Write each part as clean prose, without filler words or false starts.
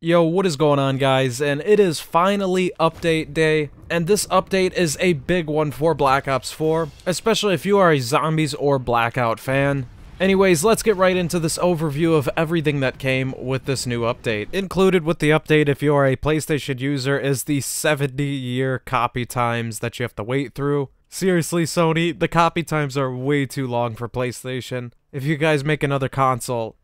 Yo, what is going on, guys? And it is finally update day, and this update is a big one for Black Ops 4, especially if you are a Zombies or Blackout fan. Anyways, let's get right into this overview of everything that came with this new update. Included with the update, if you are a PlayStation user, is the 70-year copy times that you have to wait through. Seriously, Sony, the copy times are way too long for PlayStation. If you guys make another console,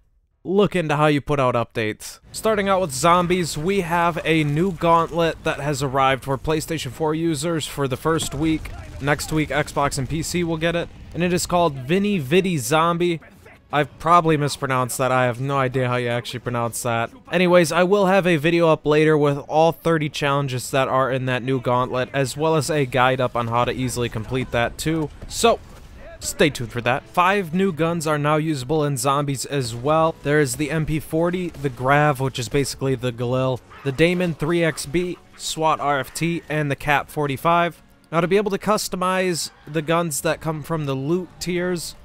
look into how you put out updates. Starting out with Zombies, we have a new Gauntlet that has arrived for PlayStation 4 users for the first week. Next week, Xbox and PC will get it, and it is called Vinny Viddy Zombie. I've probably mispronounced that. I have no idea how you actually pronounce that. Anyways, I will have a video up later with all 30 challenges that are in that new Gauntlet, as well as a guide up on how to easily complete that too. So, stay tuned for that. 5 new guns are now usable in Zombies as well. There is the MP40, the Grav, which is basically the Galil, the Damon 3XB, SWAT RFT, and the Cap 45. Now, to be able to customize the guns that come from the loot tiers,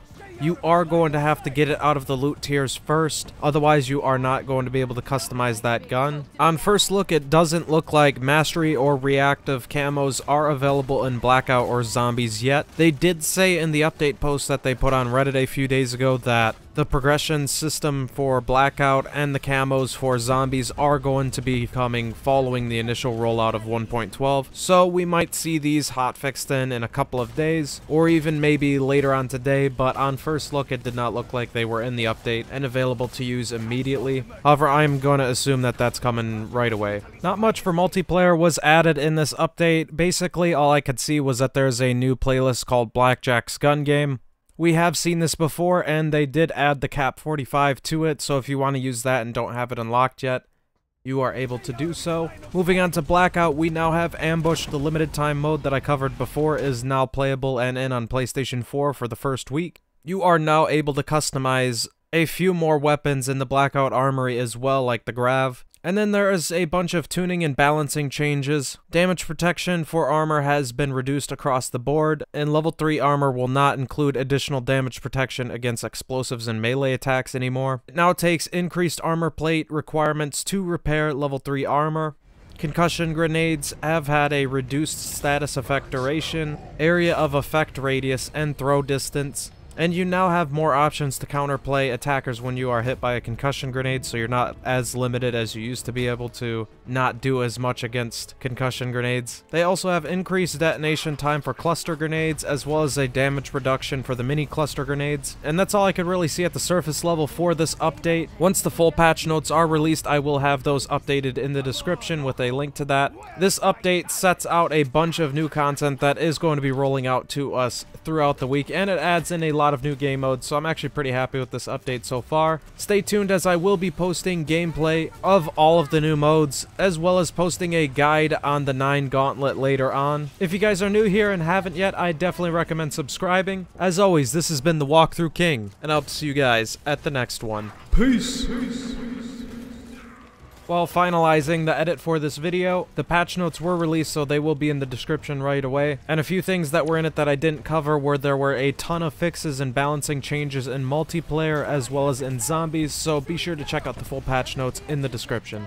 you are going to have to get it out of the loot tiers first, otherwise you are not going to be able to customize that gun. On first look, it doesn't look like mastery or reactive camos are available in Blackout or Zombies yet. They did say in the update post that they put on Reddit a few days ago that the progression system for Blackout and the camos for Zombies are going to be coming following the initial rollout of 1.12, so we might see these hotfixed in a couple of days, or even maybe later on today, but on first look it did not look like they were in the update and available to use immediately. However, I'm going to assume that that's coming right away. Not much for multiplayer was added in this update. Basically, all I could see was that there's a new playlist called Blackjack's Gun Game. We have seen this before, and they did add the Cap 45 to it, so if you want to use that and don't have it unlocked yet, you are able to do so. Moving on to Blackout, we now have Ambush. The limited time mode that I covered before is now playable and in on PlayStation 4 for the first week. You are now able to customize a few more weapons in the Blackout armory as well, like the Grav. And then there is a bunch of tuning and balancing changes. Damage protection for armor has been reduced across the board, and level 3 armor will not include additional damage protection against explosives and melee attacks anymore. It now takes increased armor plate requirements to repair level 3 armor. Concussion grenades have had a reduced status effect duration, area of effect radius, and throw distance. And you now have more options to counterplay attackers when you are hit by a concussion grenade, so you're not as limited as you used to be able to not do as much against concussion grenades. They also have increased detonation time for cluster grenades, as well as a damage reduction for the mini cluster grenades. And that's all I could really see at the surface level for this update. Once the full patch notes are released, I will have those updated in the description with a link to that. This update sets out a bunch of new content that is going to be rolling out to us throughout the week, and it adds in a lot of new game modes, so I'm actually pretty happy with this update so far. Stay tuned, as I will be posting gameplay of all of the new modes, as well as posting a guide on the 9 Gauntlet later on. If you guys are new here and haven't yet, I definitely recommend subscribing. As always, this has been the Walkthrough King, and I'll see you guys at the next one. Peace! While finalizing the edit for this video, the patch notes were released, so they will be in the description right away. And a few things that were in it that I didn't cover were there were a ton of fixes and balancing changes in multiplayer as well as in Zombies, so be sure to check out the full patch notes in the description.